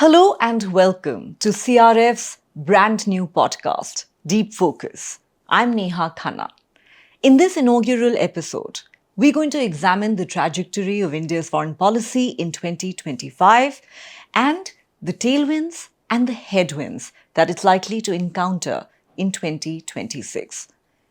Hello and welcome to CRF's brand new podcast, Deep Focus. I'm Neha Khanna. In this inaugural episode, we're going to examine the trajectory of India's foreign policy in 2025 and the tailwinds and the headwinds that it's likely to encounter in 2026.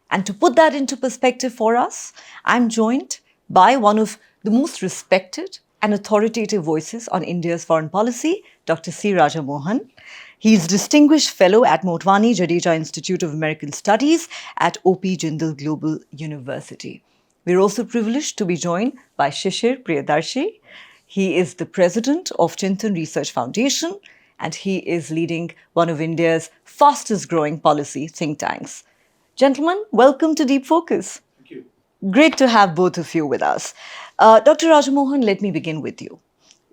And to put that into perspective for us, I'm joined by one of the most respected and authoritative voices on India's foreign policy, Dr. C. Raja Mohan. He's Distinguished Fellow at Motwani Jadeja Institute of American Studies at O.P. Jindal Global University. We're also privileged to be joined by Shishir Priyadarshi. He is the president of Chintan Research Foundation, and he is leading one of India's fastest growing policy think tanks. Gentlemen, welcome to Deep Focus. Thank you. Great to have both of you with us. Dr. Rajamohan, let me begin with you.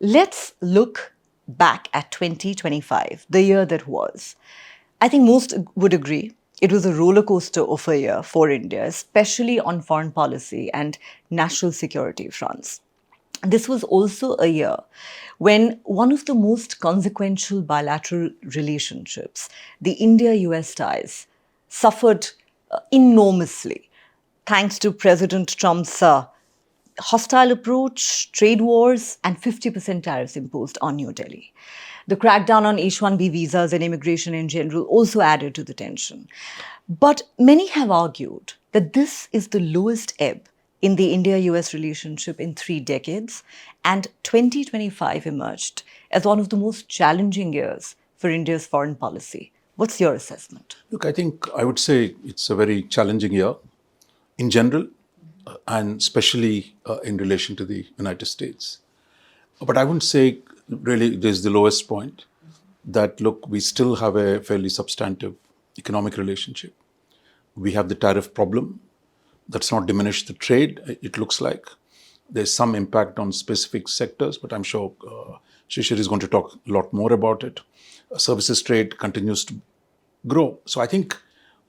Let's look back at 2025, the year that was. I think most would agree it was a roller coaster of a year for India, especially on foreign policy and national security fronts. This was also a year when one of the most consequential bilateral relationships, the India-US ties, suffered enormously thanks to President Trump's hostile approach, trade wars, and 50% tariffs imposed on New Delhi. The crackdown on H-1B visas and immigration in general also added to the tension. But many have argued that this is the lowest ebb in the India-US relationship in 3 decades, and 2025 emerged as one of the most challenging years for India's foreign policy. What's your assessment? Look, I would say it's a very challenging year in general, and especially in relation to the United States. But I wouldn't say really there's the lowest point. That, look, we still have a fairly substantive economic relationship. We have the tariff problem. That's not diminished the trade, it looks like. There's some impact on specific sectors, but I'm sure Shishir is going to talk a lot more about it. Services trade continues to grow. So I think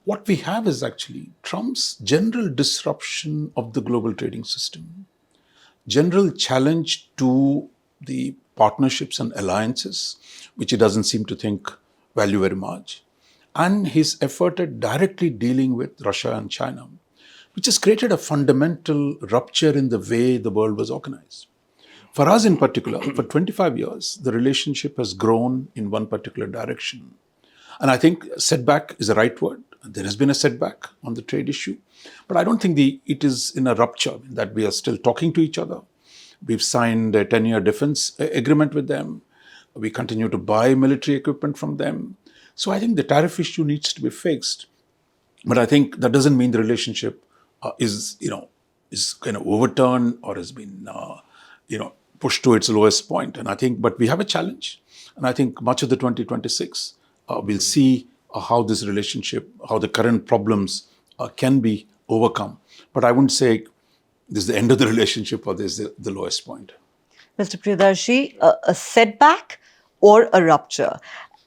what we have is actually Trump's general disruption of the global trading system, general challenge to the partnerships and alliances, which he doesn't seem to think value very much, and his effort at directly dealing with Russia and China, which has created a fundamental rupture in the way the world was organized. For us in particular, for 25 years, the relationship has grown in one particular direction. And I think setback is the right word. There has been a setback on the trade issue, but I don't think it is in a rupture, that we are still talking to each other. We've signed a 10-year defense agreement with them. We continue to buy military equipment from them. So I think the tariff issue needs to be fixed. But I think that doesn't mean the relationship is kind of overturned or has been pushed to its lowest point. And I think, but we have a challenge. And I think much of the 2026 we'll see how this relationship, how the current problems can be overcome. But I wouldn't say this is the end of the relationship or this is the lowest point. Mr. Priyadarshi, a setback or a rupture?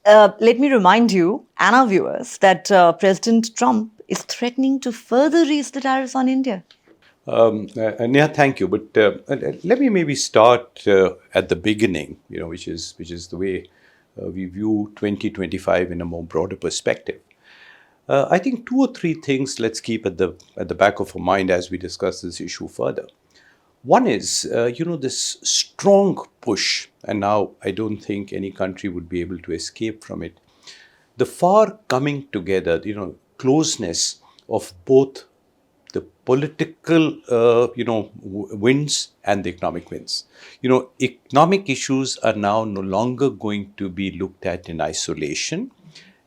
Let me remind you and our viewers that President Trump is threatening to further raise the tariffs on India. Neha, thank you. But let me maybe start at the beginning, which is the way we view 2025 in a more broader perspective. I think 2 or 3 things let's keep at the back of our mind as we discuss this issue further. One is, this strong push, and now I don't think any country would be able to escape from it. The far coming together, closeness of both the political, wins and the economic wins. Economic issues are now no longer going to be looked at in isolation,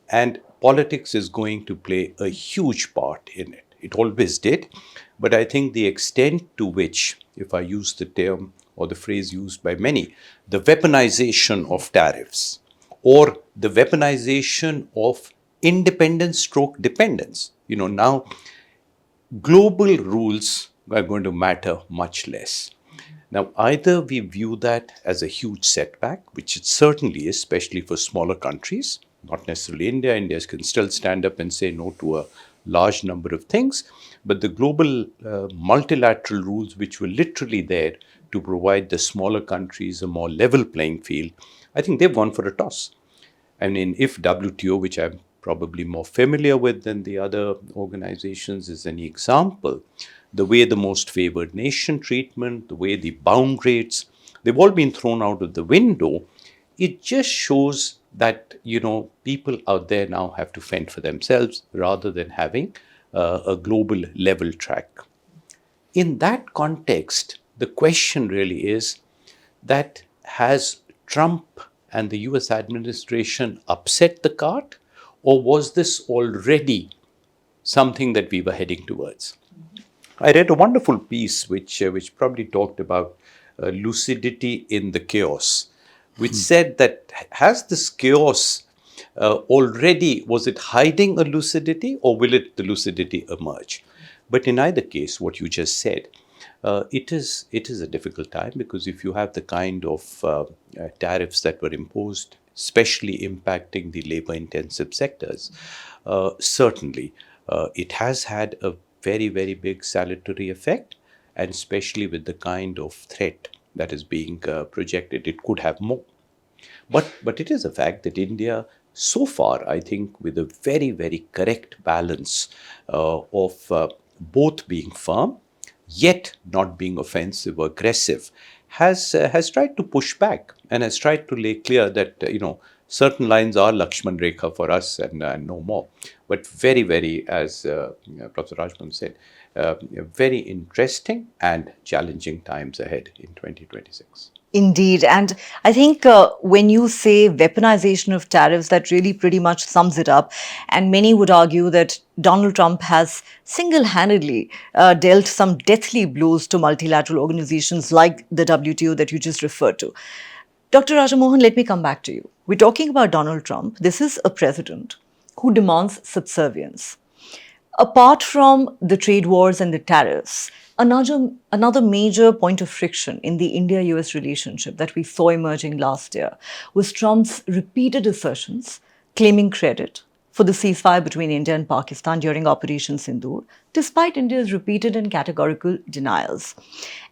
and politics is going to play a huge part in it. It always did, but I think the extent to which, if I use the term or the phrase used by many, the weaponization of tariffs or the weaponization of independence stroke dependence, now global rules are going to matter much less. Now, either we view that as a huge setback, which it certainly is, especially for smaller countries, not necessarily India. India can still stand up and say no to a large number of things, but the global multilateral rules, which were literally there to provide the smaller countries a more level playing field, I think they've gone for a toss. I mean, if WTO, which I'm probably more familiar with than the other organizations, is any example, the way the most favored nation treatment, the way the bound rates, they've all been thrown out of the window. It just shows that, people out there now have to fend for themselves rather than having a global level track. In that context, the question really is that has Trump and the US administration upset the cart, or was this already something that we were heading towards? I read a wonderful piece which probably talked about lucidity in the chaos, which said that has this chaos already, was it hiding a lucidity, or will the lucidity emerge? But in either case, what you just said, it is a difficult time, because if you have the kind of tariffs that were imposed, especially impacting the labor-intensive sectors, certainly it has had a very, very big salutary effect, and especially with the kind of threat that is being projected, it could have more. But it is a fact that India, so far, I think, with a very, very correct balance of both being firm, yet not being offensive or aggressive, has tried to push back and has tried to lay clear that, certain lines are Lakshman Rekha for us and no more. But very, very, as Professor Rajman said, very interesting and challenging times ahead in 2026. Indeed. And I think when you say weaponization of tariffs, that really pretty much sums it up. And many would argue that Donald Trump has single-handedly dealt some deathly blows to multilateral organizations like the WTO that you just referred to. Dr. Rajamohan, let me come back to you. We're talking about Donald Trump. This is a president who demands subservience. Apart from the trade wars and the tariffs, another major point of friction in the India-US relationship that we saw emerging last year was Trump's repeated assertions claiming credit for the ceasefire between India and Pakistan during Operation Sindoor, despite India's repeated and categorical denials.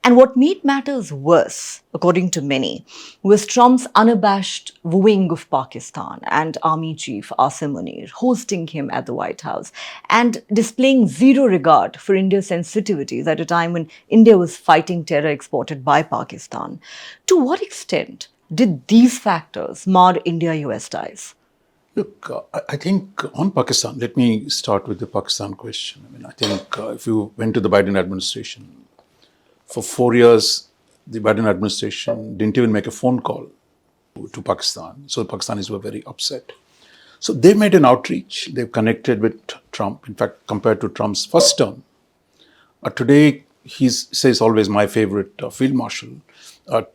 And what made matters worse, according to many, was Trump's unabashed wooing of Pakistan and Army Chief Asim Munir, hosting him at the White House and displaying zero regard for India's sensitivities at a time when India was fighting terror exported by Pakistan. To what extent did these factors mar India-US ties? Look, I think on Pakistan, let me start with the Pakistan question. I think if you went to the Biden administration, for 4 years, the Biden administration didn't even make a phone call to Pakistan. So Pakistanis were very upset. So they made an outreach. They've connected with Trump. In fact, compared to Trump's first term, today he says always my favorite field marshal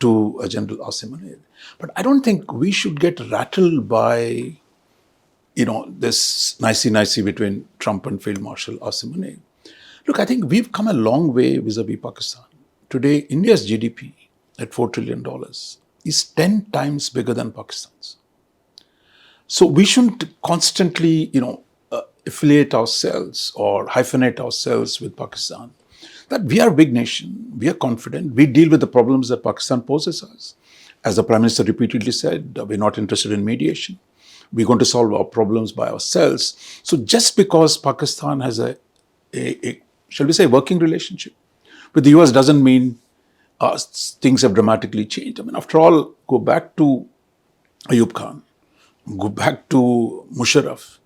to General Asim Munir. But I don't think we should get rattled by this nicey-nicey between Trump and Field Marshal Asim Munir. Look, I think we've come a long way vis-a-vis Pakistan. Today, India's GDP at $4 trillion is 10 times bigger than Pakistan's. So we shouldn't constantly, affiliate ourselves or hyphenate ourselves with Pakistan. That we are a big nation, we are confident, we deal with the problems that Pakistan poses us. As the Prime Minister repeatedly said, we're not interested in mediation. We're going to solve our problems by ourselves. So just because Pakistan has a shall we say, working relationship with the US doesn't mean things have dramatically changed. After all, go back to Ayub Khan, go back to Musharraf,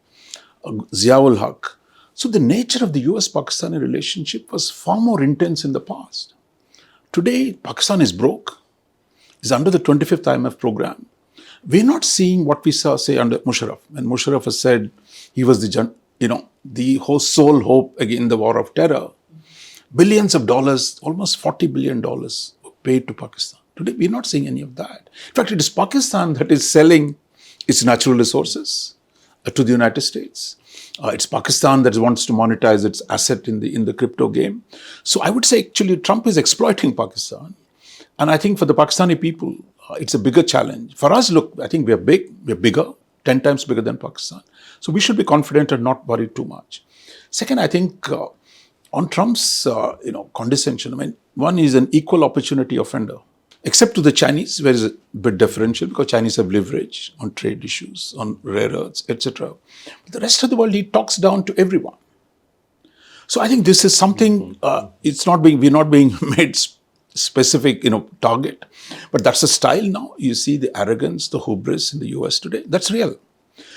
Ziaul Haq. So the nature of the US-Pakistani relationship was far more intense in the past. Today, Pakistan is broke, is under the 25th IMF program. We're not seeing what we saw, say, under Musharraf. When Musharraf has said he was the whole sole hope against the war of terror, billions of dollars, almost $40 billion paid to Pakistan. Today, we're not seeing any of that. In fact, it is Pakistan that is selling its natural resources to the United States. It's Pakistan that wants to monetize its asset in the crypto game. So I would say, actually, Trump is exploiting Pakistan. And I think for the Pakistani people, it's a bigger challenge. For us, look, I think we're bigger, 10 times bigger than Pakistan. So we should be confident and not worry too much. Second, I think on Trump's condescension, One is an equal opportunity offender. Except to the Chinese, where is a bit differential because Chinese have leverage on trade issues, on rare earths, etc. But the rest of the world, he talks down to everyone. So I think this is something. We're not being made specific, target, but that's the style now. You see the arrogance, the hubris in the US today. That's real.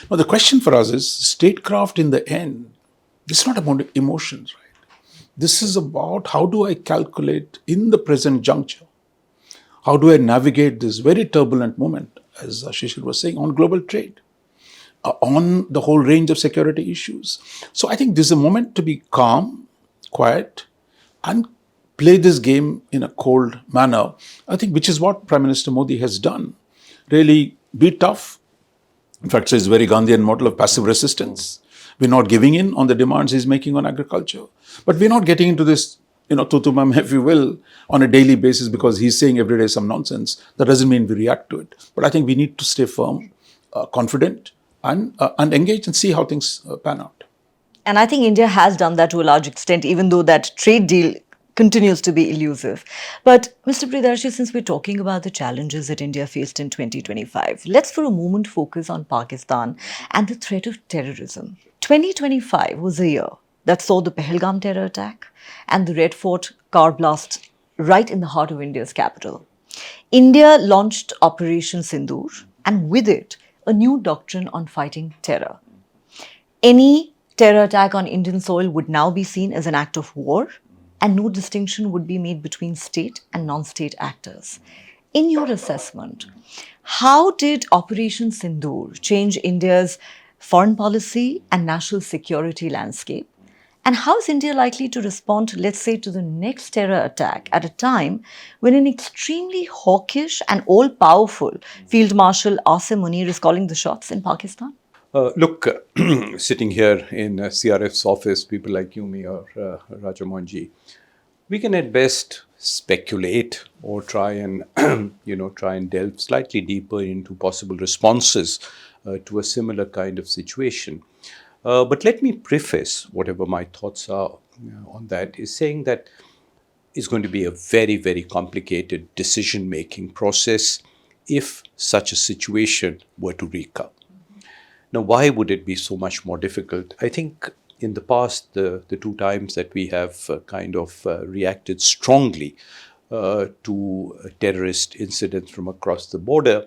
Now the question for us is statecraft. In the end, this is not about emotions, right? This is about how do I calculate in the present juncture. How do I navigate this very turbulent moment, as Shishir was saying, on global trade, on the whole range of security issues? So I think this is a moment to be calm, quiet, and play this game in a cold manner. I think which is what Prime Minister Modi has done. Really be tough. In fact, it's a very Gandhian model of passive resistance. We're not giving in on the demands he's making on agriculture. But we're not getting into this tutumam, if you will, on a daily basis because he's saying every day some nonsense. That doesn't mean we react to it. But I think we need to stay firm, confident, and engage and see how things pan out. And I think India has done that to a large extent, even though that trade deal continues to be elusive. But Mr. Priyadarshi, since we're talking about the challenges that India faced in 2025, let's for a moment focus on Pakistan and the threat of terrorism. 2025 was a year that saw the Pahalgam terror attack and the Red Fort car blast right in the heart of India's capital. India launched Operation Sindoor, and with it, a new doctrine on fighting terror. Any terror attack on Indian soil would now be seen as an act of war, and no distinction would be made between state and non-state actors. In your assessment, how did Operation Sindoor change India's foreign policy and national security landscape? And how is India likely to respond, let's say, to the next terror attack at a time when an extremely hawkish and all-powerful Field Marshal Asim Munir is calling the shots in Pakistan? Look, sitting here in CRF's office, people like you, me, or Raja Mohanji, we can at best speculate or try and delve slightly deeper into possible responses to a similar kind of situation. But let me preface whatever my thoughts are on that is saying that it's going to be a very, very complicated decision-making process if such a situation were to recur. Now, why would it be so much more difficult? I think in the past, the two times that we have reacted strongly to terrorist incidents from across the border,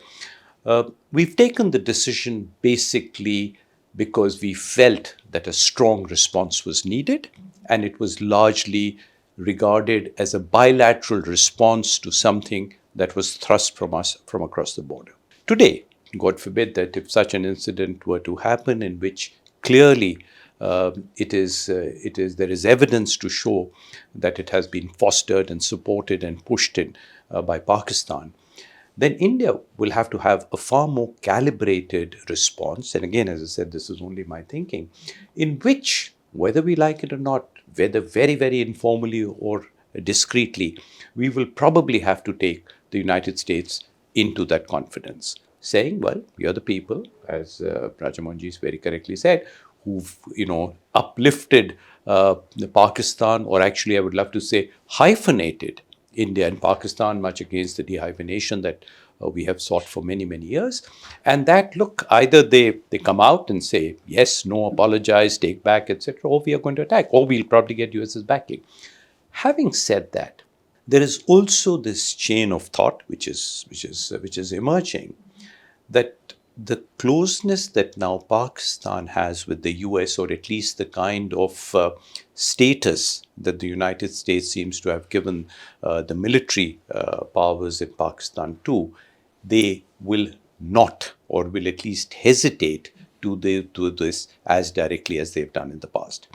we've taken the decision basically because we felt that a strong response was needed, and it was largely regarded as a bilateral response to something that was thrust from us from across the border. Today, God forbid that if such an incident were to happen in which clearly there is evidence to show that it has been fostered and supported and pushed in by Pakistan, then India will have to have a far more calibrated response. And again, as I said, this is only my thinking, in which, whether we like it or not, whether very, very informally or discreetly, we will probably have to take the United States into that confidence, saying, well, we are the people, as Raja Mohanji very correctly said, who've, uplifted Pakistan, or actually I would love to say hyphenated India and Pakistan, much against the dehyphenation that we have sought for many, many years. And that, look, either they come out and say, yes, no, apologize, take back, etc., or we are going to attack, or we'll probably get US's backing. Having said that, there is also this chain of thought which is emerging, that the closeness that now Pakistan has with the US, or at least the kind of status that the United States seems to have given the military powers in Pakistan too, they will not, or will at least hesitate to do this as directly as they've done in the past.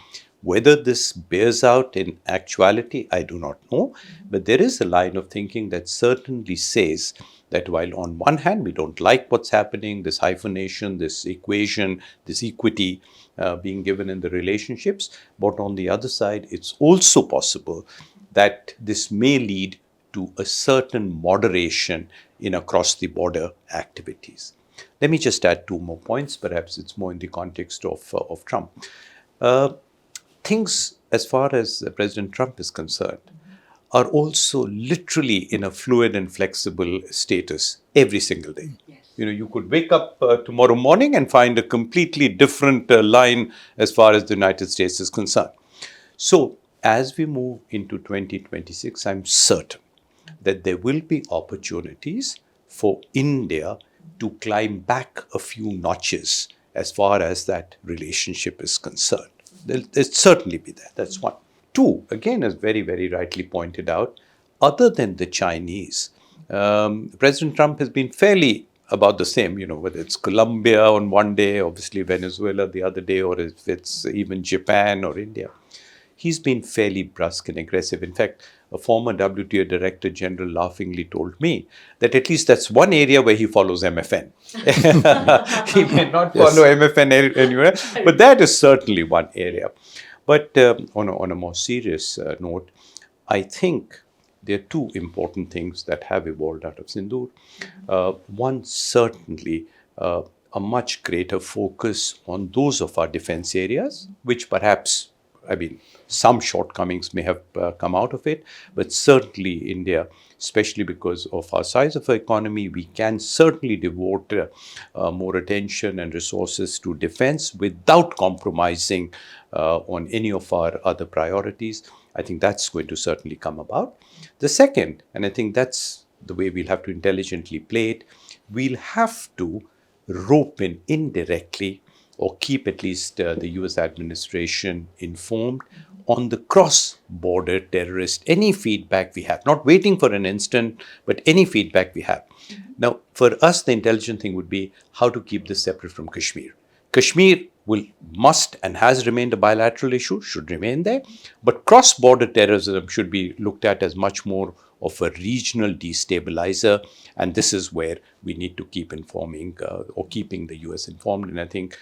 Whether this bears out in actuality, I do not know, but there is a line of thinking that certainly says that while on one hand we don't like what's happening, this hyphenation, this equation, this equity being given in the relationships, but on the other side, it's also possible that this may lead to a certain moderation in across-the-border activities. Let me just add two more points. Perhaps it's more in the context of Trump. Things, as far as President Trump is concerned, are also literally in a fluid and flexible status every single day. You could wake up tomorrow morning and find a completely different line as far as the United States is concerned. So, as we move into 2026, I'm certain that there will be opportunities for India to climb back a few notches as far as that relationship is concerned. There'll certainly be that. That's one. Two, again, as very, very rightly pointed out, other than the Chinese, President Trump has been fairly about the same, whether it's Colombia on one day, obviously Venezuela the other day, or if it's even Japan or India. He's been fairly brusque and aggressive. In fact, a former WTO Director General laughingly told me that at least that's one area where he follows MFN. He may not follow MFN anywhere, but that is certainly one area. But on a more serious note, I think there are two important things that have evolved out of Sindoor. One, certainly a much greater focus on those of our defense areas, which perhaps, some shortcomings may have come out of it, but certainly India, especially because of our size of our economy, we can certainly devote more attention and resources to defense without compromising on any of our other priorities. I think that's going to certainly come about. The second, and I think that's the way we'll have to intelligently play it, we'll have to rope in indirectly or keep at least the US administration informed on the cross-border terrorist, any feedback we have, not waiting for an instant, but any feedback we have. Now, for us, the intelligent thing would be how to keep this separate from Kashmir. Kashmir must and has remained a bilateral issue, should remain there, but cross-border terrorism should be looked at as much more of a regional destabilizer, and this is where we need to keep informing or keeping the US informed, and I think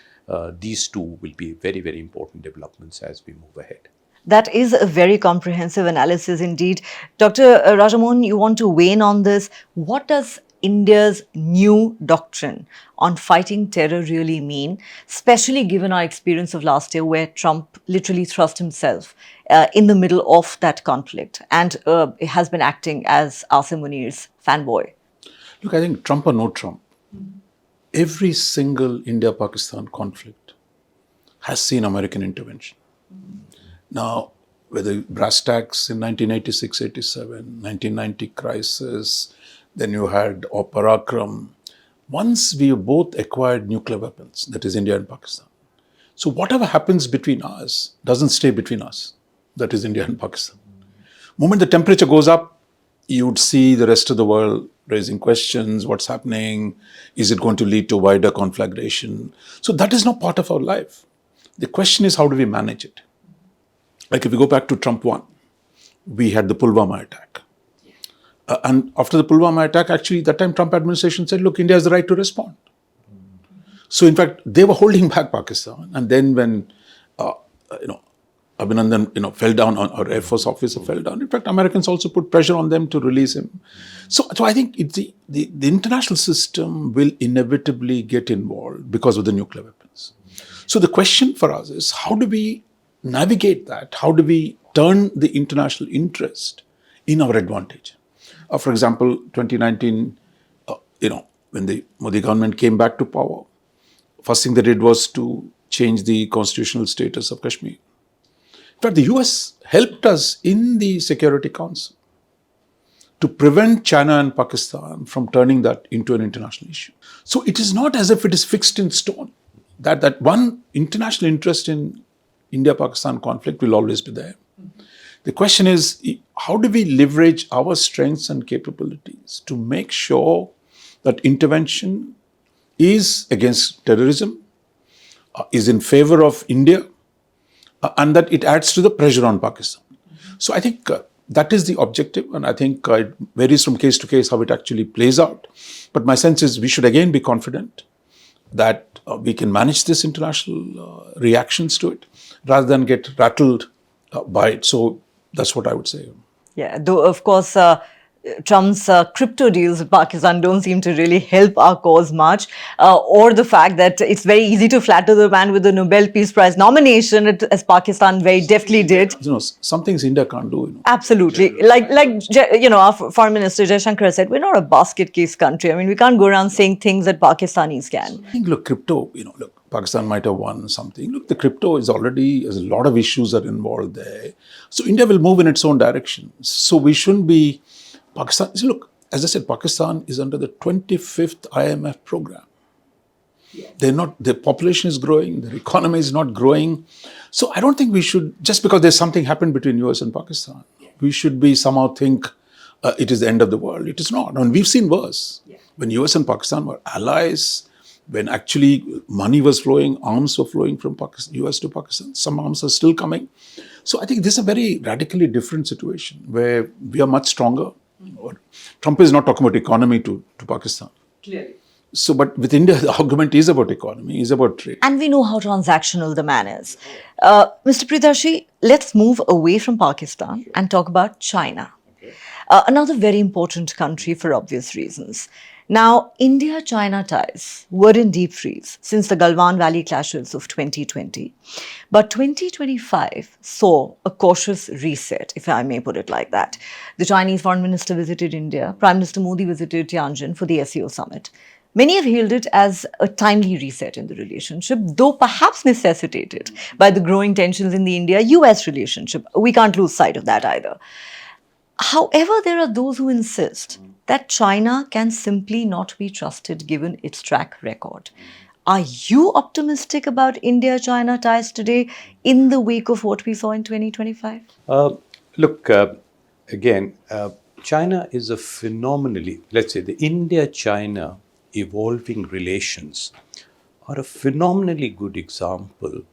these two will be very, very important developments as we move ahead. That is a very comprehensive analysis indeed. Dr. Rajamohan, you want to weigh in on this? What does India's new doctrine on fighting terror really mean, especially given our experience of last year where Trump literally thrust himself in the middle of that conflict and has been acting as Asim Munir's fanboy? Look, I think Trump or no Trump, every single India-Pakistan conflict has seen American intervention. Now, whether brass tacks in 1986-87, 1990 crisis, then you had Parakram. Once we both acquired nuclear weapons, that is India and Pakistan. So whatever happens between us doesn't stay between us, that is India and Pakistan. The moment the temperature goes up, you would see the rest of the world raising questions, what's happening, is it going to lead to wider conflagration? So that is not part of our life. The question is, how do we manage it? Like if we go back to Trump 1, we had the Pulwama attack. And after the Pulwama attack, actually, that time Trump administration said, look, India has the right to respond. So in fact, they were holding back Pakistan. And then when, Abhinandan, fell down, our Air Force officer fell down. In fact, Americans also put pressure on them to release him. So I think the international system will inevitably get involved because of the nuclear weapons. So the question for us is, how do we navigate that? How do we turn the international interest in our advantage? For example, 2019, when the Modi government came back to power, first thing they did was to change the constitutional status of Kashmir. In fact, the US helped us in the Security Council to prevent China and Pakistan from turning that into an international issue. So it is not as if it is fixed in stone. That one international interest in India-Pakistan conflict will always be there. The question is, how do we leverage our strengths and capabilities to make sure that intervention is against terrorism, is in favor of India, and that it adds to the pressure on Pakistan? So I think that is the objective, and I think it varies from case to case how it actually plays out. But my sense is we should again be confident that we can manage this international reactions to it rather than get rattled by it. So that's what I would say. Yeah, though of course Trump's crypto deals with Pakistan don't seem to really help our cause much, or the fact that it's very easy to flatter the man with the Nobel Peace Prize nomination, as Pakistan very deftly did. Some things India can't do. Absolutely. Our Foreign Minister Jaishankar said, we're not a basket case country. I mean, we can't go around saying things that Pakistanis can. I think, look, crypto, Pakistan might have won something. Look, the crypto is already, there's a lot of issues are involved there. So India will move in its own direction. So we shouldn't be, Pakistan, see, look, as I said, Pakistan is under the 25th IMF program. They're not, their population is growing, their economy is not growing. So I don't think we should, just because there's something happened between US and Pakistan, we should be somehow think it is the end of the world. It is not. And we've seen worse. When US and Pakistan were allies, when actually money was flowing, arms were flowing from Pakistan, US to Pakistan, some arms are still coming. So I think this is a very radically different situation where we are much stronger. Trump is not talking about economy to Pakistan. Clearly. So, but with India, the argument is about economy, is about trade. And we know how transactional the man is. Mr. Priyadarshi, let's move away from Pakistan and talk about China. Another very important country for obvious reasons. Now, India-China ties were in deep freeze since the Galwan Valley clashes of 2020. But 2025 saw a cautious reset, if I may put it like that. The Chinese foreign minister visited India. Prime Minister Modi visited Tianjin for the SEO summit. Many have hailed it as a timely reset in the relationship, though perhaps necessitated by the growing tensions in the India-US relationship. We can't lose sight of that either. However, there are those who insist that China can simply not be trusted given its track record. Are you optimistic about India-China ties today in the wake of what we saw in 2025? Look, again, China is a phenomenally, let's say the India-China evolving relations are a phenomenally good example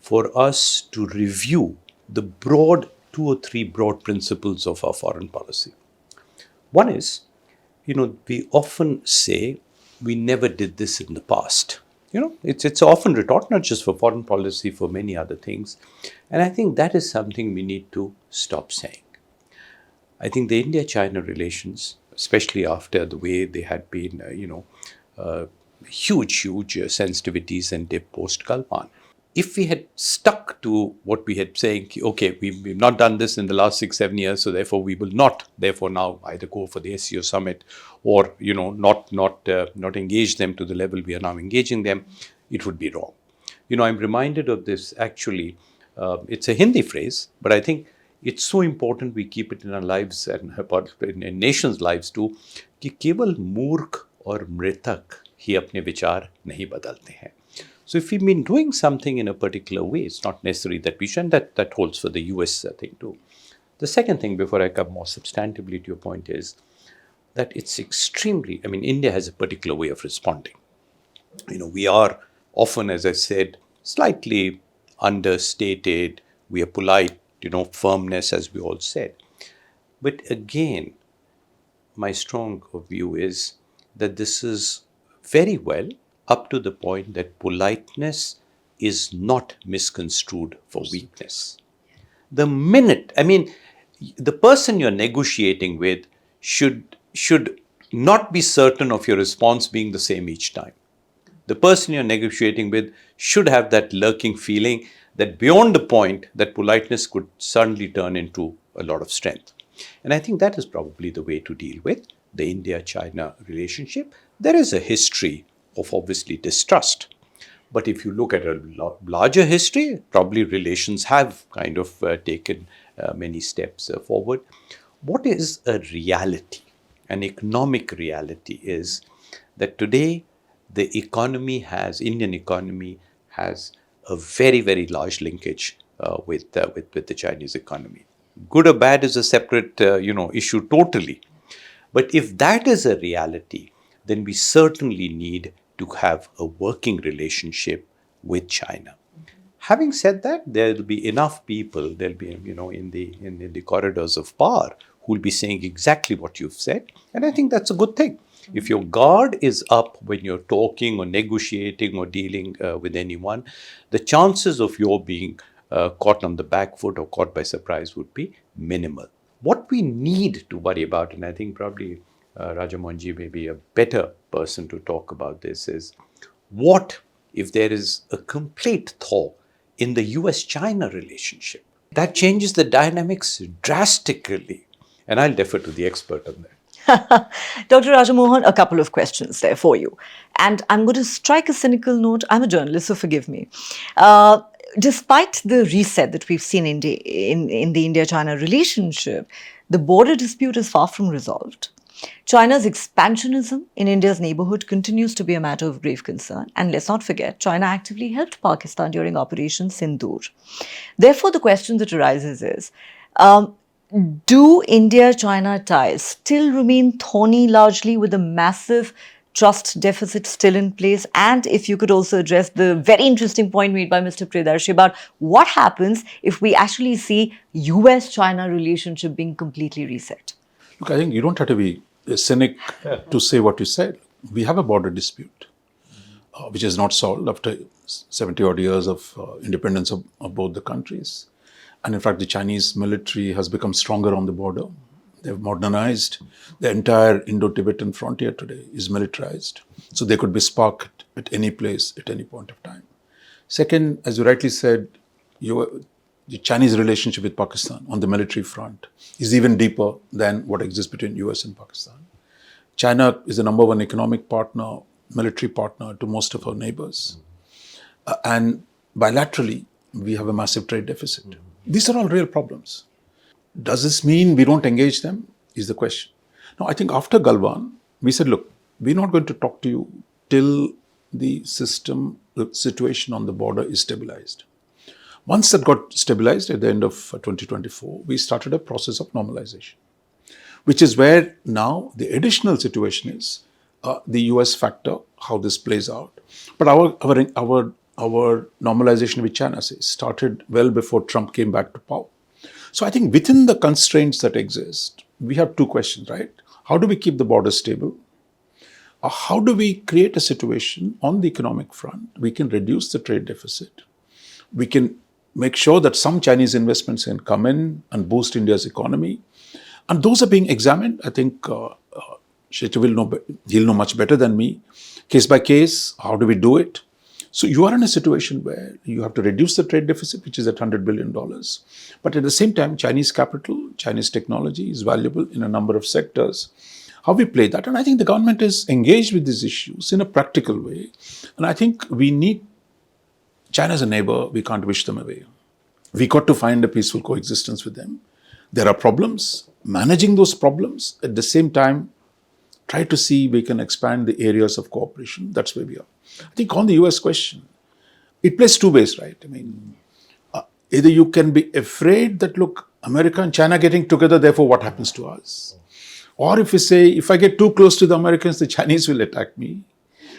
for us to review the broad, 2 or 3 broad principles of our foreign policy. One is, we often say we never did this in the past. It's often retort, not just for foreign policy, for many other things. And I think that is something we need to stop saying. I think the India-China relations, especially after the way they had been, huge sensitivities and dip post-Galwan. If we had stuck to what we had saying, okay, we've not done this in the last 6-7 years, so therefore we will not, therefore now either go for the SEO summit or, not engage them to the level we are now engaging them, it would be wrong. I'm reminded of this actually, it's a Hindi phrase, but I think it's so important we keep it in our lives and in nations' lives too, कि केवल मूर्ख और मृतक ही अपने विचार नहीं बदलते हैं. So if we've been doing something in a particular way, it's not necessary that we should, and that holds for the US thing too. The second thing, before I come more substantively to your point, is that it's extremely, India has a particular way of responding. We are often, as I said, slightly understated, we are polite, firmness, as we all said. But again, my strong view is that this is very well up to the point that politeness is not misconstrued for weakness. The minute, the person you're negotiating with should not be certain of your response being the same each time. The person you're negotiating with should have that lurking feeling that beyond the point that politeness could suddenly turn into a lot of strength. And I think that is probably the way to deal with the India-China relationship. There is a history of obviously distrust. But if you look at a larger history, probably relations have kind of taken many steps forward. What is a reality? An economic reality is that today the Indian economy has a very, very large linkage with the Chinese economy. Good or bad is a separate issue totally. But if that is a reality, then we certainly need to have a working relationship with China. Having said that, there will be enough people, there'll be, in the corridors of power who will be saying exactly what you've said. And I think that's a good thing. If your guard is up when you're talking or negotiating or dealing with anyone, the chances of your being caught on the back foot or caught by surprise would be minimal. What we need to worry about, and I think probably Rajamohanji may be a better person to talk about this, is what if there is a complete thaw in the US-China relationship? That changes the dynamics drastically. And I'll defer to the expert on that. Dr. Rajamohan, a couple of questions there for you. And I'm going to strike a cynical note. I'm a journalist, so forgive me. Despite the reset that we've seen in the India-China relationship, the border dispute is far from resolved. China's expansionism in India's neighborhood continues to be a matter of grave concern. And let's not forget, China actively helped Pakistan during Operation Sindoor. Therefore, the question that arises is, do India-China ties still remain thorny largely with a massive trust deficit still in place? And if you could also address the very interesting point made by Mr. Priyadarshi about what happens if we actually see US-China relationship being completely reset. Look, I think you don't have to be a cynic to say what you said. We have a border dispute, which is not solved after 70 odd years of independence of both the countries. And in fact, the Chinese military has become stronger on the border. They've modernized. The entire Indo-Tibetan frontier today is militarized. So they could be sparked at any place, at any point of time. Second, as you rightly said, the Chinese relationship with Pakistan on the military front is even deeper than what exists between US and Pakistan. China is the number one economic partner, military partner to most of our neighbors. And bilaterally, we have a massive trade deficit. These are all real problems. Does this mean we don't engage them? Is the question. Now, I think after Galwan, we said, look, we're not going to talk to you till the situation on the border is stabilized. Once that got stabilized at the end of 2024, we started a process of normalization, which is where now the additional situation is the US factor, how this plays out. But our normalization with China started well before Trump came back to power. So I think within the constraints that exist, we have two questions, right? How do we keep the border stable? Or how do we create a situation on the economic front? We can reduce the trade deficit. We can make sure that some Chinese investments can come in and boost India's economy. And those are being examined. I think Shishir will know, he'll know much better than me. Case by case, how do we do it? So you are in a situation where you have to reduce the trade deficit, which is at $100 billion. But at the same time, Chinese capital, Chinese technology is valuable in a number of sectors. How we play that? And I think the government is engaged with these issues in a practical way. And I think we need China as a neighbor, we can't wish them away. We got to find a peaceful coexistence with them. There are problems. Managing those problems, at the same time, try to see we can expand the areas of cooperation. That's where we are. I think on the US question, it plays two ways, right? I mean, either you can be afraid that, look, America and China getting together, therefore what happens to us? Or if you say, if I get too close to the Americans, the Chinese will attack me.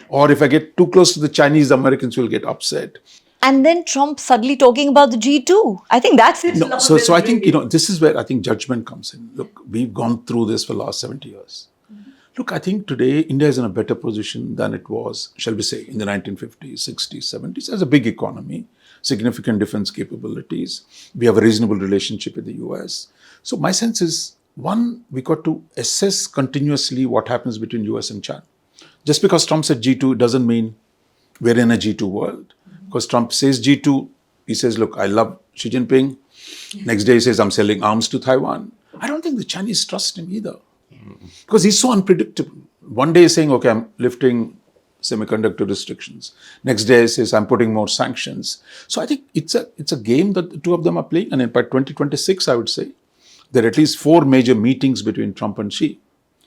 Or if I get too close to the Chinese, the Americans will get upset. And then Trump suddenly talking about the G2. I think that's it. No, so I think, this is where I think judgment comes in. Look, we've gone through this for the last 70 years. Look, I think today India is in a better position than it was, shall we say, in the 1950s, 60s, 70s, as a big economy, significant defense capabilities. We have a reasonable relationship with the US. So my sense is, one, we got to assess continuously what happens between US and China. Just because Trump said G2 doesn't mean we're in a G2 world. Because Trump says G2, he says, look, I love Xi Jinping. Next day he says, I'm selling arms to Taiwan. I don't think the Chinese trust him either. Because he's so unpredictable. One day he's saying, okay, I'm lifting semiconductor restrictions. Next day he says, I'm putting more sanctions. So I think it's a game that the two of them are playing. And by 2026, I would say, there are at least 4 major meetings between Trump and Xi.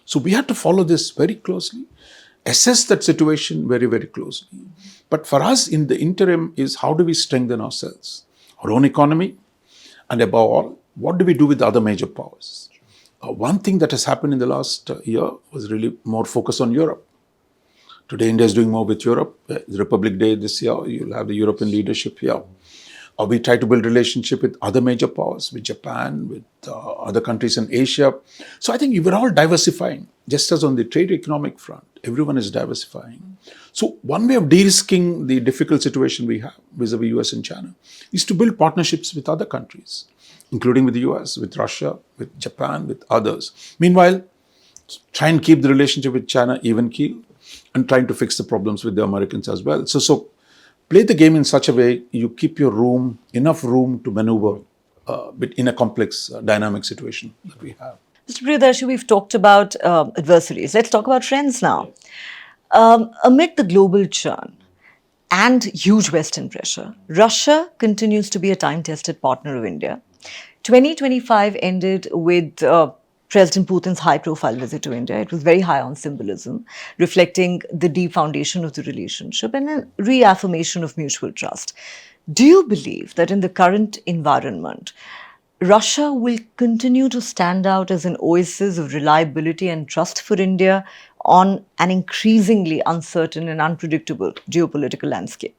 So we have to follow this very closely, assess that situation very, very closely. But for us in the interim is how do we strengthen ourselves, our own economy, and above all, what do we do with the other major powers? One thing that has happened in the last year was really more focus on Europe. Today, India is doing more with Europe. The Republic Day this year, you'll have the European leadership here. We try to build relationship with other major powers, with Japan, with other countries in Asia. So I think we're all diversifying, just as on the trade economic front. Everyone is diversifying. So one way of de-risking the difficult situation we have vis-a-vis US and China is to build partnerships with other countries, including with the US, with Russia, with Japan, with others. Meanwhile, try and keep the relationship with China even keel and trying to fix the problems with the Americans as well. So play the game in such a way you keep your enough room to maneuver in a complex, dynamic situation that we have. Mr. Priyadarshi, we've talked about adversaries. Let's talk about friends now. Amid the global churn and huge Western pressure, Russia continues to be a time-tested partner of India. 2025 ended with President Putin's high-profile visit to India. It was very high on symbolism, reflecting the deep foundation of the relationship and a reaffirmation of mutual trust. Do you believe that in the current environment, Russia will continue to stand out as an oasis of reliability and trust for India on an increasingly uncertain and unpredictable geopolitical landscape?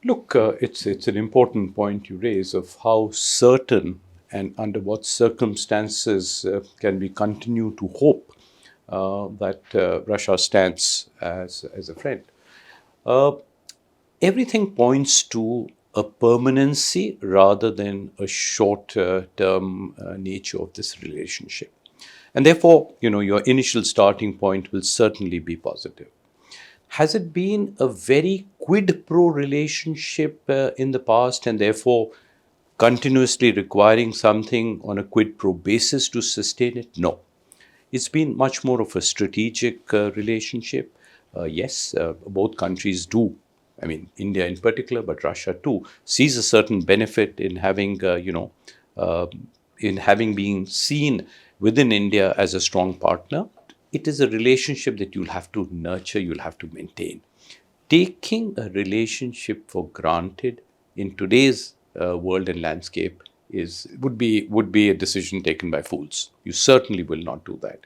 Look, it's an important point you raise of how certain and under what circumstances can we continue to hope that Russia stands as a friend. Everything points to a permanency rather than a short-term nature of this relationship. And therefore, your initial starting point will certainly be positive. Has it been a very quid pro relationship in the past and therefore continuously requiring something on a quid pro basis to sustain it? No. It's been much more of a strategic relationship. Yes, both countries do. I mean, India in particular, but Russia too, sees a certain benefit in having, in having been seen within India as a strong partner. It is a relationship that you'll have to nurture, you'll have to maintain. Taking a relationship for granted in today's world and landscape would be a decision taken by fools. You certainly will not do that.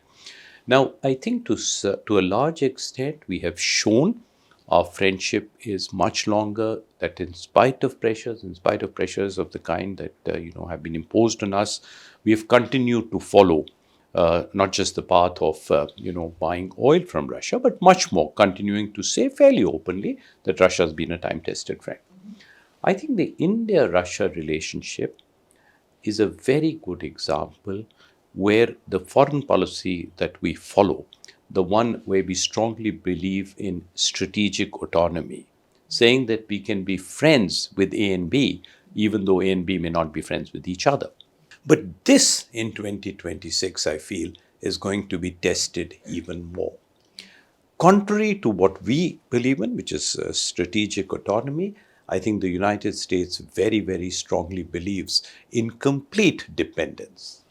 Now, I think to a large extent, we have shown our friendship is much longer, that in spite of pressures of the kind that have been imposed on us, we have continued to follow not just the path of buying oil from Russia, but much more continuing to say fairly openly that Russia has been a time-tested friend. I think the India-Russia relationship is a very good example where the foreign policy that we follow, the one where we strongly believe in strategic autonomy, saying that we can be friends with A and B, even though A and B may not be friends with each other. But this in 2026, I feel, is going to be tested even more. Contrary to what we believe in, which is strategic autonomy, I think the United States very, very strongly believes in complete dependence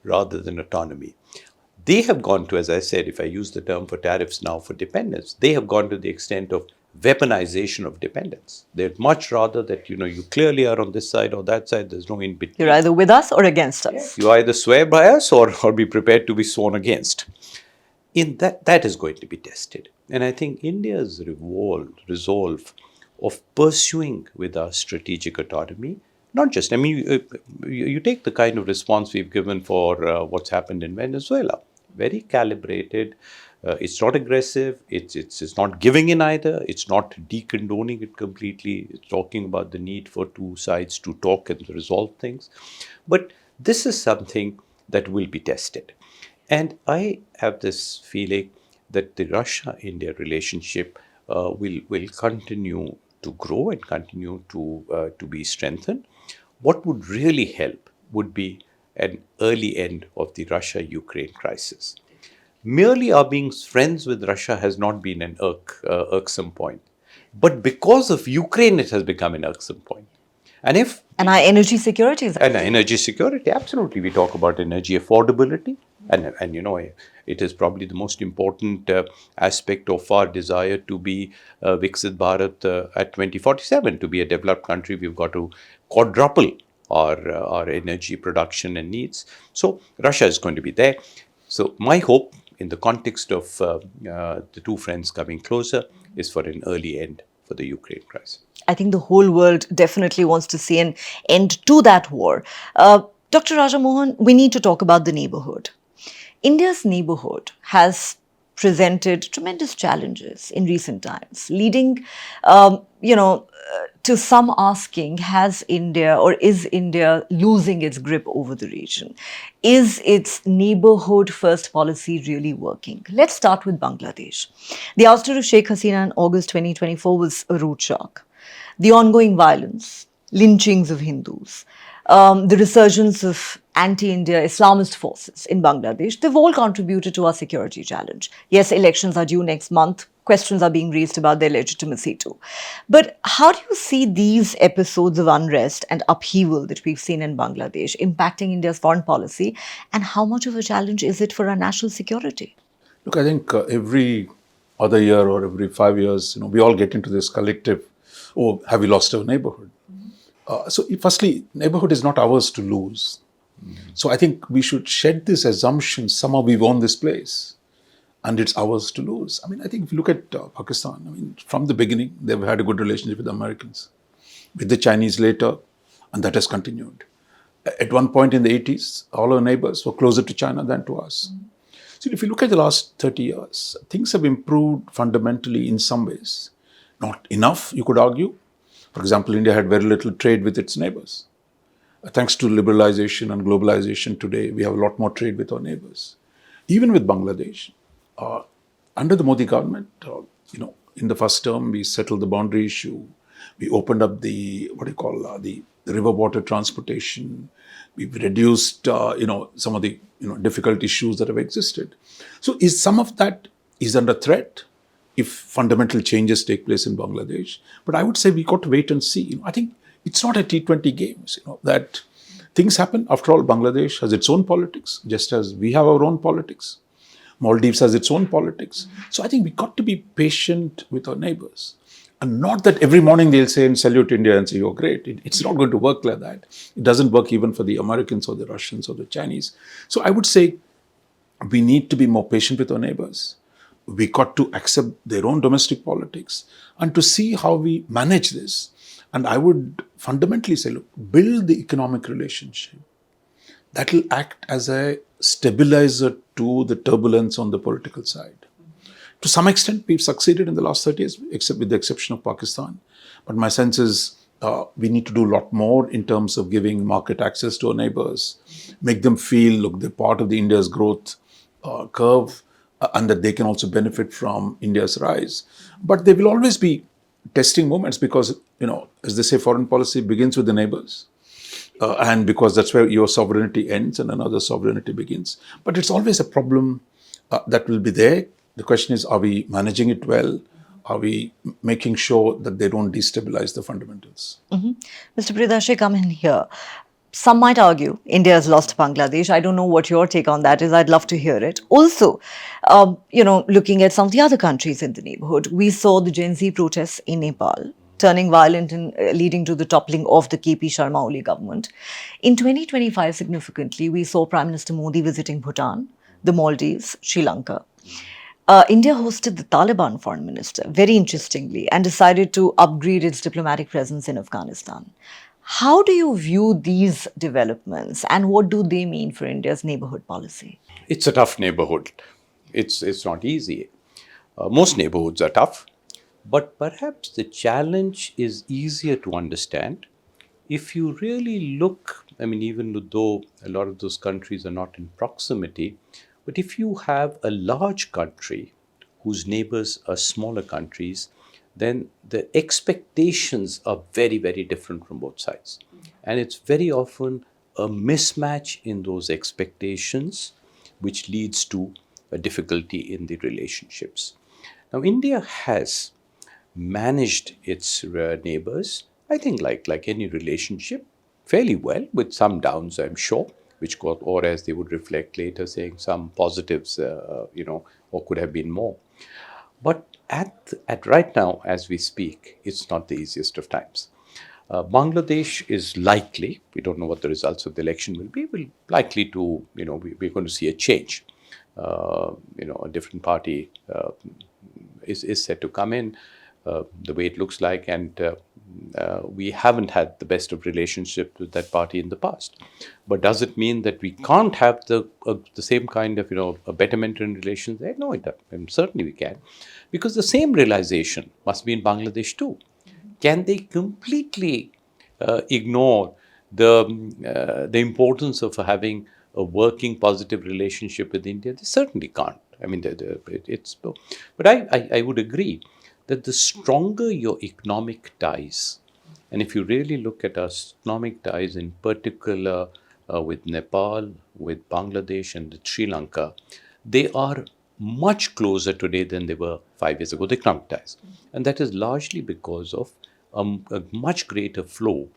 rather than autonomy. They have gone to, as I said, if I use the term for tariffs now for dependence, they have gone to the extent of weaponization of dependence. They'd much rather that, you clearly are on this side or that side, there's no in between. You're either with us or against us. You either swear by us or be prepared to be sworn against. In that is going to be tested. And I think India's resolve of pursuing with our strategic autonomy, not just, you take the kind of response we've given for what's happened in Venezuela. Very calibrated. It's not aggressive. It's not giving in either. It's not decondoning it completely. It's talking about the need for two sides to talk and resolve things. But this is something that will be tested. And I have this feeling that the Russia-India relationship will continue to grow and continue to be strengthened. What would really help would be an early end of the Russia-Ukraine crisis. Merely our being friends with Russia has not been an irksome point. But because of Ukraine, it has become an irksome point. And our energy security is and our energy security, absolutely. We talk about energy affordability. And it is probably the most important aspect of our desire to be Viksit Bharat at 2047. To be a developed country, we've got to quadruple our energy production and needs. So Russia is going to be there. So my hope in the context of the two friends coming closer is for an early end for the Ukraine crisis. I think the whole world definitely wants to see an end to that war. Dr. Raja Mohan, we need to talk about the neighborhood. India's neighborhood has presented tremendous challenges in recent times, leading, to some asking, has India or is India losing its grip over the region? Is its neighborhood first policy really working? Let's start with Bangladesh. The ouster of Sheikh Hasina in August 2024 was a rude shock. The ongoing violence, lynchings of Hindus, the resurgence of anti-India Islamist forces in Bangladesh, they've all contributed to our security challenge. Yes, elections are due next month. Questions are being raised about their legitimacy too. But how do you see these episodes of unrest and upheaval that we've seen in Bangladesh impacting India's foreign policy? And how much of a challenge is it for our national security? Look, I think every other year or every 5 years, we all get into this collective, oh, have we lost our neighborhood? So firstly, neighborhood is not ours to lose. So I think we should shed this assumption, somehow we've owned this place and it's ours to lose. I mean, I think if you look at Pakistan, from the beginning, they've had a good relationship with the Americans, with the Chinese later, and that has continued. At one point in the 80s, all our neighbors were closer to China than to us. So if you look at the last 30 years, things have improved fundamentally in some ways. Not enough, you could argue. For example, India had very little trade with its neighbors. Thanks to liberalization and globalization today, we have a lot more trade with our neighbors. Even with Bangladesh, under the Modi government, in the first term, we settled the boundary issue. We opened up the river water transportation. We've reduced, some of the, difficult issues that have existed. So is some of that is under threat if fundamental changes take place in Bangladesh? But I would say we got to wait and see. I think it's not a T20 games, that things happen. After all, Bangladesh has its own politics, just as we have our own politics. Maldives has its own politics. So I think we got to be patient with our neighbors. And not that every morning they'll say and salute India and say, you're great. It's not going to work like that. It doesn't work even for the Americans or the Russians or the Chinese. So I would say we need to be more patient with our neighbors. We got to accept their own domestic politics and to see how we manage this. And I would fundamentally say, look, build the economic relationship. That will act as a stabilizer to the turbulence on the political side. To some extent, we've succeeded in the last 30 years, except with the exception of Pakistan. But my sense is we need to do a lot more in terms of giving market access to our neighbors, make them feel, look, they're part of the India's growth curve, and that they can also benefit from India's rise. But there will always be testing moments because, as they say, foreign policy begins with the neighbors. And because that's where your sovereignty ends and another sovereignty begins. But it's always a problem that will be there. The question is, are we managing it well? Are we making sure that they don't destabilize the fundamentals? Mm-hmm. Mr. Priyadarshi, come in here. Some might argue India has lost Bangladesh. I don't know what your take on that is. I'd love to hear it. Also, looking at some of the other countries in the neighborhood, we saw the Gen Z protests in Nepal turning violent and leading to the toppling of the KP Sharma Oli government. In 2025, significantly, we saw Prime Minister Modi visiting Bhutan, the Maldives, Sri Lanka. India hosted the Taliban foreign minister, very interestingly, and decided to upgrade its diplomatic presence in Afghanistan. How do you view these developments and what do they mean for India's neighborhood policy? It's a tough neighborhood. It's not easy. Most neighborhoods are tough, but perhaps the challenge is easier to understand if you really look, even though a lot of those countries are not in proximity, but if you have a large country whose neighbors are smaller countries, then the expectations are very, very different from both sides. And it's very often a mismatch in those expectations, which leads to a difficulty in the relationships. Now, India has managed its neighbors, I think like any relationship, fairly well, with some downs, I'm sure, which got, or as they would reflect later, saying some positives, or could have been more. But at right now, as we speak, it's not the easiest of times. Bangladesh is likely, we don't know what the results of the election will be, likely to, we're going to see a change. A different party is set to come in, the way it looks like, and we haven't had the best of relationship with that party in the past. But does it mean that we can't have the same kind of a betterment in relations there? No, it doesn't. And certainly we can, because the same realization must be in Bangladesh too. Can they completely ignore the importance of having a working positive relationship with India? They certainly can't. I mean, but I would agree that the stronger your economic ties, and if you really look at our economic ties in particular with Nepal, with Bangladesh, and with Sri Lanka, they are much closer today than they were 5 years ago, the economic ties. And that is largely because of a much greater flow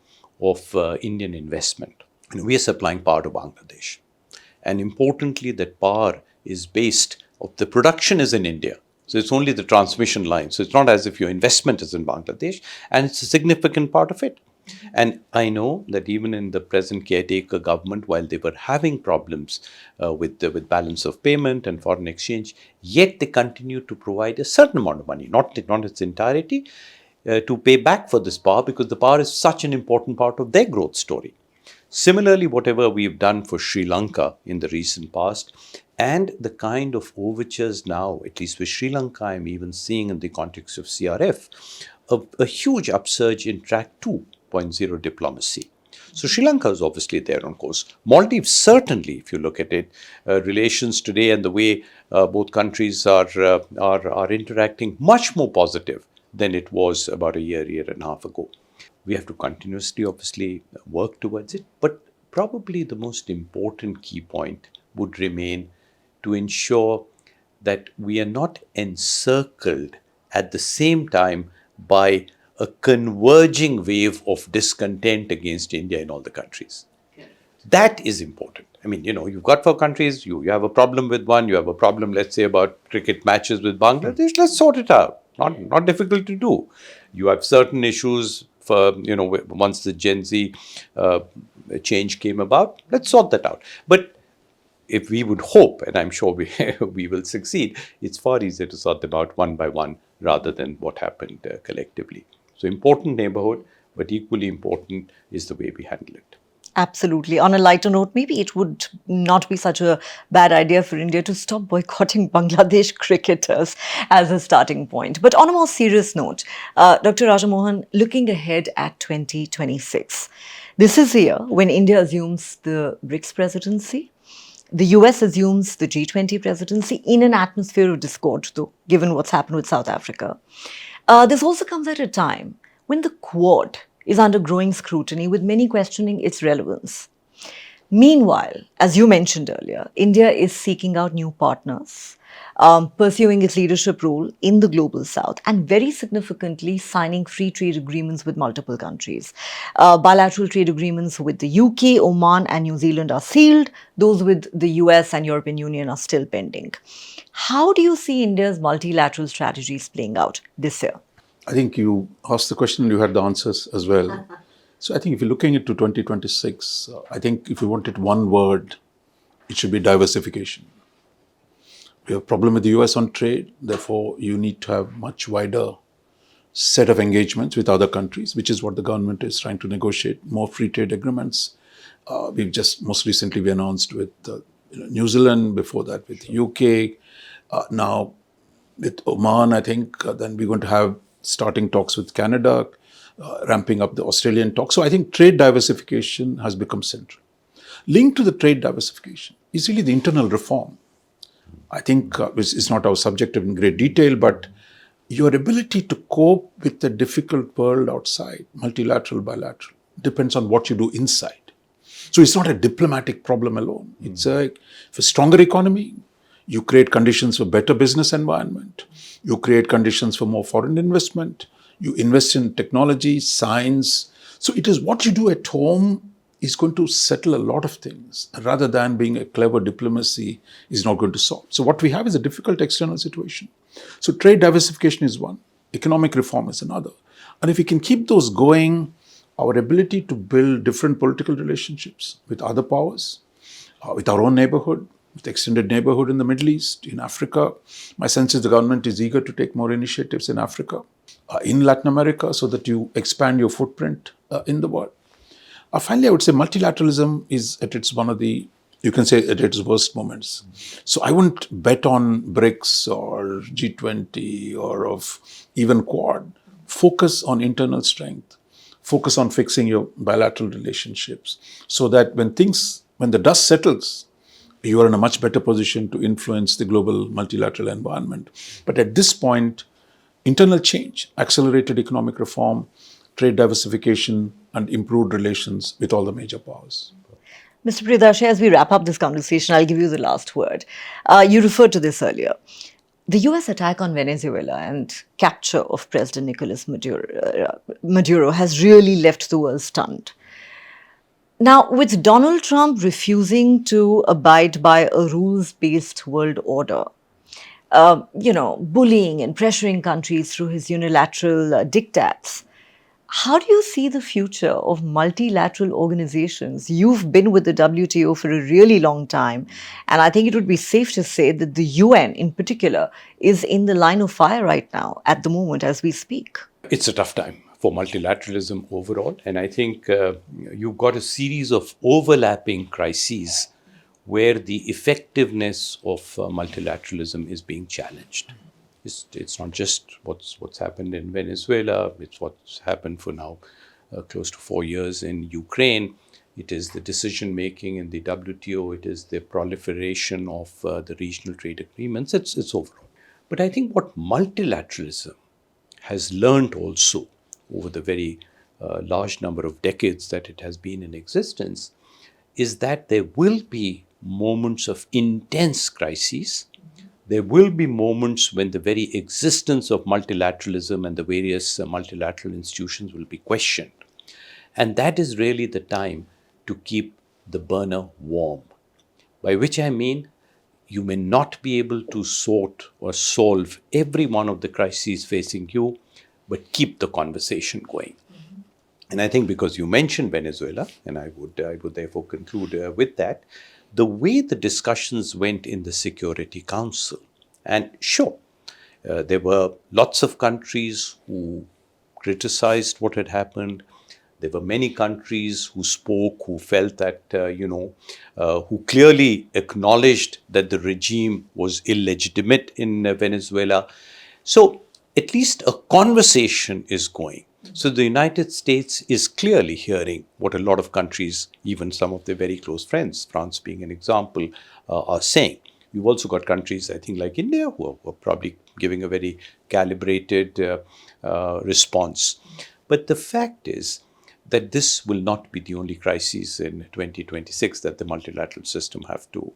of Indian investment. And we are supplying power to Bangladesh. And importantly, that power is based, the production is in India. So it's only the transmission line. So it's not as if your investment is in Bangladesh, and it's a significant part of it. And I know that even in the present caretaker government, while they were having problems with balance of payment and foreign exchange, yet they continue to provide a certain amount of money, not its entirety, to pay back for this power, because the power is such an important part of their growth story. Similarly, whatever we've done for Sri Lanka in the recent past, and the kind of overtures now, at least with Sri Lanka, I'm even seeing in the context of CRF, a huge upsurge in track 2.0 diplomacy. So Sri Lanka is obviously there on course. Maldives, certainly, if you look at it, relations today and the way both countries are interacting, much more positive than it was about a year and a half ago. We have to continuously, obviously, work towards it. But probably the most important key point would remain to ensure that we are not encircled at the same time by a converging wave of discontent against India in all the countries. That is important. I mean, you've got 4 countries, you have a problem with one, you have a problem, let's say, about cricket matches with Bangladesh, let's sort it out. Not difficult to do. You have certain issues for, once the Gen Z change came about, let's sort that out. But if we would hope, and I'm sure we will succeed, it's far easier to sort them out one by one rather than what happened collectively. So important neighborhood, but equally important is the way we handle it. Absolutely. On a lighter note, maybe it would not be such a bad idea for India to stop boycotting Bangladesh cricketers as a starting point. But on a more serious note, Dr. Rajamohan, looking ahead at 2026, this is the year when India assumes the BRICS presidency. The US assumes the G20 presidency in an atmosphere of discord, though, given what's happened with South Africa. This also comes at a time when the Quad is under growing scrutiny, with many questioning its relevance. Meanwhile, as you mentioned earlier, India is seeking out new partners, pursuing its leadership role in the global south, and very significantly signing free trade agreements with multiple countries. Bilateral trade agreements with the UK, Oman, and New Zealand are sealed. Those with the US and European Union are still pending. How do you see India's multilateral strategies playing out this year? I think you asked the question and you had the answers as well. So I think if you're looking into 2026, I think if you wanted one word, it should be diversification. We have a problem with the US on trade, therefore you need to have much wider set of engagements with other countries, which is what the government is trying to negotiate, more free trade agreements. We've just most recently we announced with New Zealand, before that with UK, now with Oman, I think then we're going to have starting talks with Canada, ramping up the Australian talks. So I think trade diversification has become central. Linked to the trade diversification is really the internal reform. I think it's not our subject in great detail, but your ability to cope with the difficult world outside, multilateral, bilateral, depends on what you do inside. So it's not a diplomatic problem alone. It's a stronger economy. You create conditions for better business environment. You create conditions for more foreign investment. You invest in technology, science. So it is what you do at home is going to settle a lot of things, rather than being a clever diplomacy is not going to solve. So what we have is a difficult external situation. So trade diversification is one. Economic reform is another. And if we can keep those going, our ability to build different political relationships with other powers, with our own neighborhood, with extended neighborhood in the Middle East, in Africa. My sense is the government is eager to take more initiatives in Africa. in Latin America so that you expand your footprint in the world. Finally, I would say multilateralism is at its one of the, you can say, at its worst moments. So I wouldn't bet on BRICS or G20 or of even Quad. Focus on internal strength. Focus on fixing your bilateral relationships so that when the dust settles, you are in a much better position to influence the global multilateral environment. But at this point, internal change, accelerated economic reform, trade diversification, and improved relations with all the major powers. Mr. Priyadarshi, as we wrap up this conversation, I'll give you the last word. You referred to this earlier. The US attack on Venezuela and capture of President Nicolas Maduro has really left the world stunned. Now, with Donald Trump refusing to abide by a rules-based world order, bullying and pressuring countries through his unilateral diktats, how do you see the future of multilateral organizations? You've been with the WTO for a really long time, and I think it would be safe to say that the UN in particular is in the line of fire right now, at the moment as we speak. It's a tough time for multilateralism overall, and I think you've got a series of overlapping crises where the effectiveness of multilateralism is being challenged. It's not just what's happened in Venezuela, it's what's happened for now close to 4 years in Ukraine. It is the decision making in the WTO, it is the proliferation of the regional trade agreements, it's overall. But I think what multilateralism has learned also over the very large number of decades that it has been in existence is that there will be moments of intense crises. There will be moments when the very existence of multilateralism and the various multilateral institutions will be questioned. And that is really the time to keep the burner warm. By which I mean, you may not be able to sort or solve every one of the crises facing you, but keep the conversation going. And I think because you mentioned Venezuela, and I would therefore conclude with that, the way the discussions went in the Security Council, and sure, there were lots of countries who criticized what had happened. There were many countries who spoke, who felt that, who clearly acknowledged that the regime was illegitimate in Venezuela. So at least a conversation is going. So the United States is clearly hearing what a lot of countries, even some of their very close friends, France being an example, are saying. You've also got countries, I think, like India, who are probably giving a very calibrated response. But the fact is that this will not be the only crisis in 2026 that the multilateral system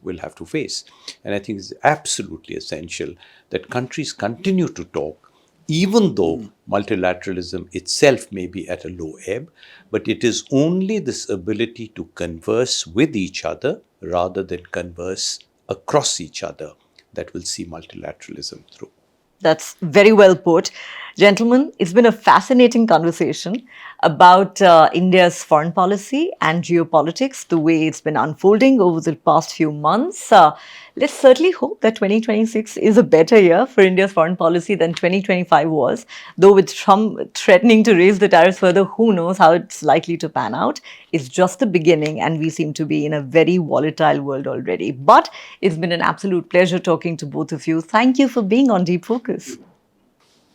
will have to face. And I think it's absolutely essential that countries continue to talk, even though multilateralism itself may be at a low ebb, but it is only this ability to converse with each other rather than converse across each other that will see multilateralism through. That's very well put. Gentlemen, it's been a fascinating conversation about India's foreign policy and geopolitics, the way it's been unfolding over the past few months. Let's certainly hope that 2026 is a better year for India's foreign policy than 2025 was. Though with Trump threatening to raise the tariffs further, who knows how it's likely to pan out. It's just the beginning, and we seem to be in a very volatile world already. But it's been an absolute pleasure talking to both of you. Thank you for being on Deep Focus.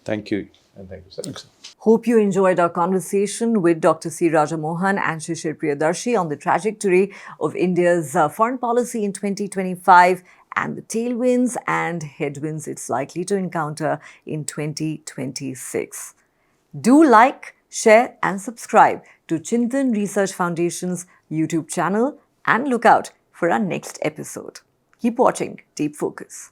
Thank you. And thank you, sir. Thanks. Hope you enjoyed our conversation with Dr. C. Mohan and Shishir Priyadarshi on the trajectory of India's foreign policy in 2025 and the tailwinds and headwinds it's likely to encounter in 2026. Do like, share and subscribe to Chintan Research Foundation's YouTube channel and look out for our next episode. Keep watching Deep Focus.